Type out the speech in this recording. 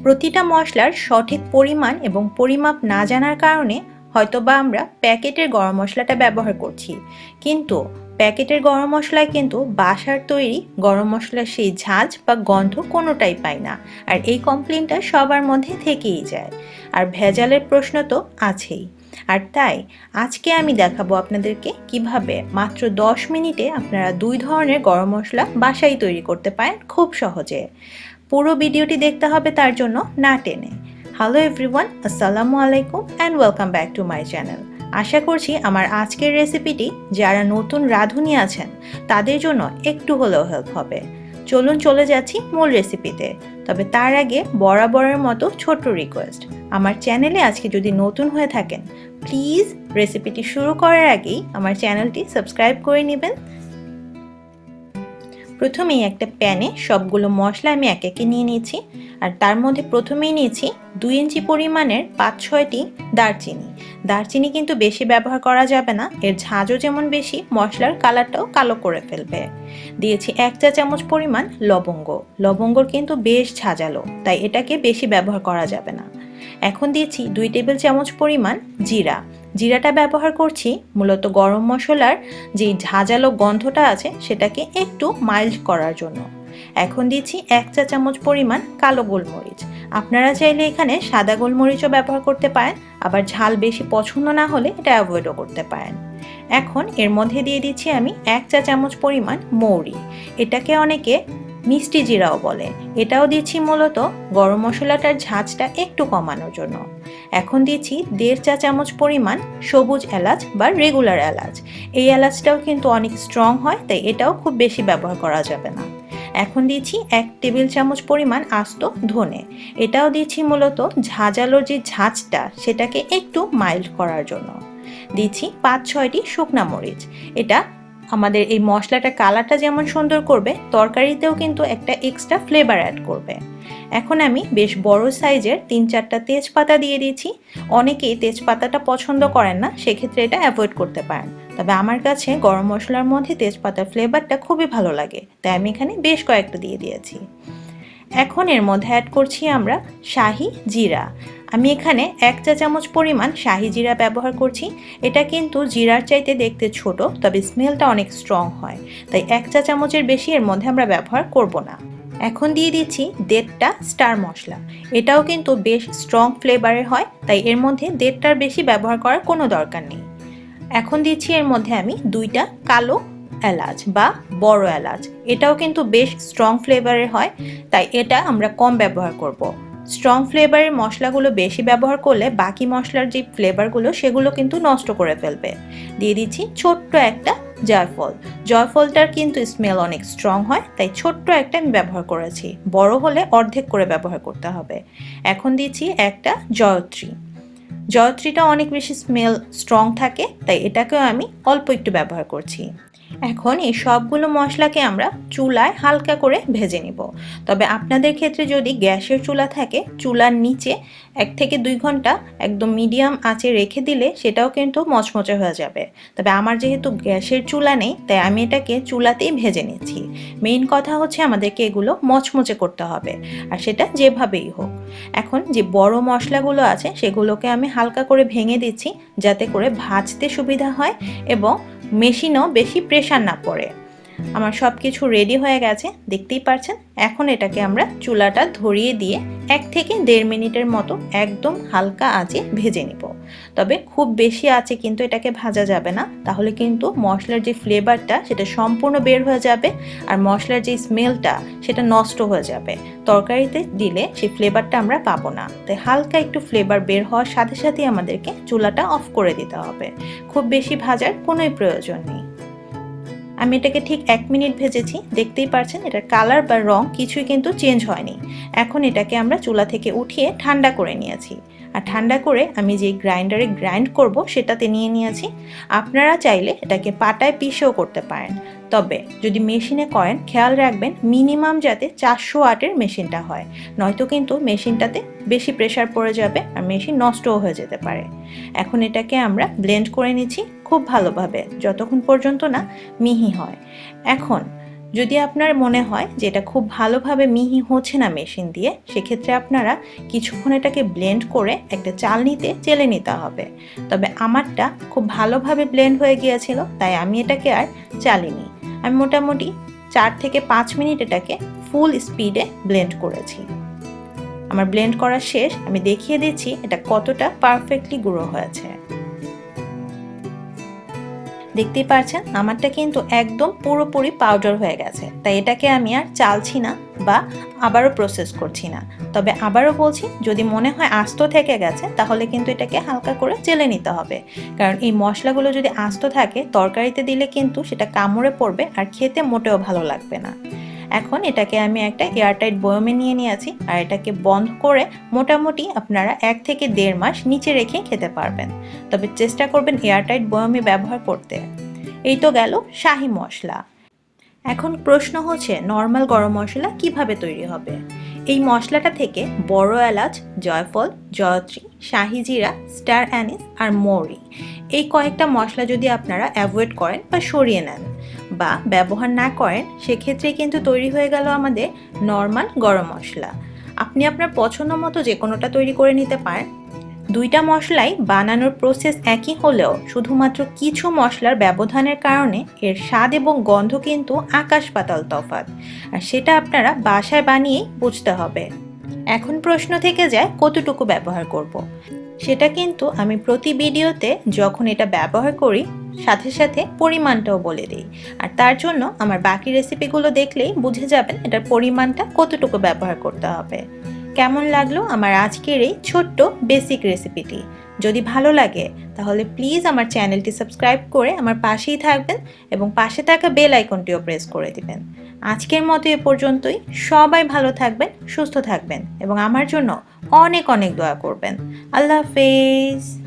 প্রতিটা মশলার সঠিক পরিমাণ এবং পরিমাপ না জানার কারণে হয়তোবা আমরা প্যাকেটের গরম মশলাটা ব্যবহার করছি, কিন্তু প্যাকেটের গরম মশলায় কিন্তু বাসার তৈরি গরম মশলার সেই ঝাঁঝ বা গন্ধ কোনোটাই পাই না। আর এই কমপ্লেনটা সবার মধ্যে থেকেই যায়, আর ভেজালের প্রশ্ন তো আছেই। আর তাই আজকে আমি দেখাবো আপনাদেরকে কিভাবে মাত্র 10 মিনিটে আপনারা 2 ধরনের গরম মশলা বাসায় তৈরি করতে পারেন খুব সহজে। পুরো ভিডিওটি দেখতে হবে তার জন্য, না টেনে। হ্যালো এভরিওয়ান, আসসালামু আলাইকুম and welcome back to my channel. আশা করছি আমার আজকের রেসিপিটি যারা নতুন রাঁধুনি আছেন তাদের জন্য একটু হলেও হেল্প হবে। চলুন চলে যাচ্ছি মূল রেসিপিতে। তবে তার আগে বরাবরের মতো ছোট্ট রিকোয়েস্ট, আমার চ্যানেলে আজকে যদি নতুন হয়ে থাকেন প্লিজ রেসিপিটি শুরু করার আগেই আমার চ্যানেলটি সাবস্ক্রাইব করে নেবেন। প্রথমেই একটা প্যানে সবগুলো মশলা আমি একে একে নিয়ে নিয়েছি। আর তার মধ্যে প্রথমেই নিয়েছি 2 ইঞ্চি পরিমাণের 5-6টি দারচিনি। দারচিনি কিন্তু বেশি ব্যবহার করা যাবে না, এর ঝাঁঝও যেমন বেশি, মশলার কালারটাও কালো করে ফেলবে। দিয়েছি 1 চা চামচ পরিমাণ লবঙ্গ। লবঙ্গর কিন্তু বেশ ঝাঁঝালো, তাই এটাকে বেশি ব্যবহার করা যাবে না। এখন দিয়েছি 2 টেবিল চামচ পরিমাণ জিরা। জিরাটা ব্যবহার করছি মূলত গরম মশলার যেই ঝাঁঝালো গন্ধটা আছে সেটাকে একটু মাইল্ড করার জন্য। এখন দিচ্ছি 1 চা চামচ পরিমাণ কালো গোলমরিচ। আপনারা চাইলে এখানে সাদা গোলমরিচও ব্যবহার করতে পারেন, আবার ঝাল বেশি পছন্দ না হলে এটা অ্যাভয়েডও করতে পারেন। এখন এর মধ্যে দিয়ে দিচ্ছি আমি 1 চা চামচ পরিমাণ মৌরি। এটাকে অনেকে মিষ্টি জিরাও বলে। এটাও দিচ্ছি মূলত গরম মশলাটার ঝাঁঝটা একটু কমানোর জন্য। এখন দিচ্ছি 1.5 চা চামচ পরিমাণ সবুজ এলাচ বা রেগুলার এলাচ। এই এলাচটাও কিন্তু অনেক স্ট্রং হয়, তাই এটাও খুব বেশি ব্যবহার করা যাবে না। এখন দিচ্ছি 1 টেবিল চামচ পরিমাণ আস্ত ধনে। এটাও দিচ্ছি মূলত ঝাঁঝালোর যে ঝাঁঝটা সেটাকে একটু মাইল্ড করার জন্য। দিচ্ছি 5-6টি শুকনা মরিচ। এটা আমাদের এই মশলাটার কালারটা যেমন সুন্দর করবে, তরকারিতেও কিন্তু একটা এক্সট্রা ফ্লেভার অ্যাড করবে। এখন আমি বেশ বড় সাইজের 3-4টা তেজপাতা দিয়ে দিয়েছি। অনেকেই তেজপাতাটা পছন্দ করেন না, সেক্ষেত্রে এটা অ্যাভয়েড করতে পারেন। তবে আমার কাছে গরম মশলার মধ্যে তেজপাতার ফ্লেভারটা খুবই ভালো লাগে, তাই আমি এখানে বেশ কয়েকটা দিয়ে দিয়েছি। এখন এর মধ্যে অ্যাড করছি আমরা শাহি জিরা। আমি এখানে 1 চা চামচ পরিমাণ শাহি জিরা ব্যবহার করছি। এটা কিন্তু জিরার চাইতে দেখতে ছোট, তবে স্মেলটা অনেক স্ট্রং হয়, তাই 1 চা চামচের বেশি এর মধ্যে আমরা ব্যবহার করব না। এখন দিয়ে দিচ্ছি 1.5টা স্টার মশলা। এটাও কিন্তু বেশ স্ট্রং ফ্লেভারের হয়, তাই এর মধ্যে 1.5টার বেশি ব্যবহার করার কোনো দরকার নেই। এখন দিচ্ছি এর মধ্যে আমি 2টা কালো এলাচ বা বড় এলাচ। এটাও কিন্তু বেশ স্ট্রং ফ্লেভারের হয়, তাই এটা আমরা কম ব্যবহার করব। স্ট্রং ফ্লেভারের মশলাগুলো বেশি ব্যবহার করলে বাকি মশলার যে ফ্লেভারগুলো সেগুলো কিন্তু নষ্ট করে ফেলবে। দিয়ে দিচ্ছি ছোট্ট একটা জয়ফল। জয়ফলটার কিন্তু স্মেল অনেক স্ট্রং হয়, তাই ছোট্ট একটা আমি ব্যবহার করেছি, বড় হলে অর্ধেক করে ব্যবহার করতে হবে। এখন দিচ্ছি একটা জয়ত্রী। জয়ত্রীটা অনেক বেশি স্মেল স্ট্রং থাকে, তাই এটাকেও আমি অল্প একটু ব্যবহার করছি। এখন এই সবগুলো মশলাকে আমরা চুলায় হালকা করে ভেজে নিব। তবে আপনাদের ক্ষেত্রে যদি গ্যাসের চুলা থাকে, চুলার নিচে 1 থেকে 2 ঘন্টা একদম মিডিয়াম আঁচে রেখে দিলে সেটাও কিন্তু মচমচে হয়ে যাবে। তবে আমার যেহেতু গ্যাসের চুলা নেই, তাই আমি এটাকে চুলাতেই ভেজে নিচ্ছি। মেইন কথা হচ্ছে আমাদেরকে এগুলো মচমচে করতে হবে, আর সেটা যেভাবেই হোক। এখন যে বড় মশলাগুলো আছে সেগুলোকে আমি হালকা করে ভেঙে দিচ্ছি, যাতে করে ভাজতে সুবিধা হয় এবং মেশিনও বেশি প্রেশার না পড়ে। আমার সব কিছু রেডি হয়ে গেছে, দেখতেই পাচ্ছেন। এখন এটাকে আমরা চুলাটা ধরিয়ে দিয়ে 1 থেকে 1.5 মিনিটের মতো একদম হালকা আঁচে ভেজে নিব। তবে খুব বেশি আঁচে কিন্তু এটাকে ভাজা যাবে না, তাহলে কিন্তু মশলার যে ফ্লেভারটা সেটা সম্পূর্ণ বের হয়ে যাবে, আর মশলার যে স্মেলটা সেটা নষ্ট হয়ে যাবে। তরকারিতে দিলে সেই ফ্লেভারটা আমরা পাবো না, তাই হালকা একটু ফ্লেভার বের হওয়ার সাথে সাথেই আমাদেরকে চুলাটা অফ করে দিতে হবে। খুব বেশি ভাজার কোনোই প্রয়োজন নেই। আমি এটাকে ঠিক 1 মিনিট ভেজেছি, দেখতেই পাচ্ছেন এটার কালার বা রং কিছুই কিন্তু চেঞ্জ হয়নি। এখন এটাকে আমরা চুলা থেকে উঠিয়ে ঠান্ডা করে নিয়েছি, আর ঠান্ডা করে আমি যে গ্রাইন্ডারে গ্রাইন্ড করব সেটাতে নিয়ে নিয়েছি। আপনারা চাইলে এটাকে পাটায় পিষেও করতে পারেন, তবে যদি মেশিনে করেন খেয়াল রাখবেন মিনিমাম যাতে 400 ওয়াটের মেশিনটা হয়, নয়তো কিন্তু মেশিনটাতে বেশি প্রেসার পড়ে যাবে আর মেশিন নষ্টও হয়ে যেতে পারে। এখন এটাকে আমরা ব্লেন্ড করে নিচ্ছি খুব ভালোভাবে, যতক্ষণ পর্যন্ত না মিহি হয়। এখন যদি আপনার মনে হয় যে এটা খুব ভালোভাবে মিহি হচ্ছে না মেশিন দিয়ে, সেক্ষেত্রে আপনারা কিছুক্ষণ এটাকে ব্লেন্ড করে একটা চালনিতে চেলে নিতে হবে। তবে আমারটা খুব ভালোভাবে ব্লেন্ড হয়ে গিয়েছিল, তাই আমি এটাকে আর চালিনি। আমি মোটামুটি 4 থেকে 5 মিনিট এটাকে ফুল স্পিডে ব্লেন্ড করেছি। আমার ব্লেন্ড করা শেষ, আমি দেখিয়ে দিচ্ছি এটা কতটা পারফেক্টলি গুঁড়ো হয়েছে। দেখতেই পাচ্ছেন আমারটা কিন্তু একদম পুরোপুরি পাউডার হয়ে গেছে, তাই এটাকে আমি আর চালছি না বা আবারও প্রসেস করছি না। তবে আবারও বলছি, যদি মনে হয় আস্ত থেকে গেছে তাহলে কিন্তু এটাকে হালকা করে চেলে নিতে হবে, কারণ এই মশলাগুলো যদি আস্ত থাকে তরকারিতে দিলে কিন্তু সেটা কামড়ে পড়বে আর খেতে মোটেও ভালো লাগবে না। এখন এটাকে আমি একটা এয়ারটাইট বয়মে নিয়ে নিয়েছি, আর এটাকে বন্ধ করে মোটামুটি আপনারা 1 থেকে 1.5 মাস নিচে রেখে খেতে পারবেন। তবে চেষ্টা করবেন এয়ারটাইট বয়মে ব্যবহার করতে। এই তো গেল শাহি মশলা। এখন প্রশ্ন হচ্ছে নর্মাল গরম মশলা কিভাবে তৈরি হবে। এই মশলাটা থেকে বড় এলাচ, জয়ফল, জয়ত্রী, শাহি জিরা, স্টার অ্যানিস আর মৌরি, এই কয়েকটা মশলা যদি আপনারা অ্যাভয়েড করেন বা সরিয়ে নেন বা ব্যবহার না করেন, সেক্ষেত্রে কিন্তু তৈরি হয়ে গেল আমাদের নর্মাল গরম মশলা। আপনি আপনার পছন্দ মতো যে কোনোটা তৈরি করে নিতে পারেন। দুইটা মশলাই বানানোর প্রসেস একই হলেও শুধুমাত্র কিছু মশলার ব্যবধানের কারণে এর স্বাদ এবং গন্ধ কিন্তু আকাশ পাতাল তফাৎ, আর সেটা আপনারা বাসায় বানিয়েই বুঝতে হবে। এখন প্রশ্ন থেকে যায় কতটুকু ব্যবহার করব। সেটা কিন্তু আমি প্রতি ভিডিওতে যখন এটা ব্যবহার করি সাথে সাথে পরিমাণটাও বলে দিই, আর তার জন্য আমার বাকি রেসিপিগুলো দেখলেই বুঝে যাবেন এটার পরিমাণটা কতটুকু ব্যবহার করতে হবে। কেমন লাগলো আমার আজকের এই ছোট্ট বেসিক রেসিপিটি? যদি ভালো লাগে তাহলে প্লিজ আমার চ্যানেলটি সাবস্ক্রাইব করে আমার পাশেই থাকবেন এবং পাশে থাকা বেল আইকনটিও প্রেস করে দিবেন। আজকের মতো এ পর্যন্তই। সবাই ভালো থাকবেন, সুস্থ থাকবেন এবং আমার জন্য অনেক অনেক দোয়া করবেন। আল্লাহ হাফেজ।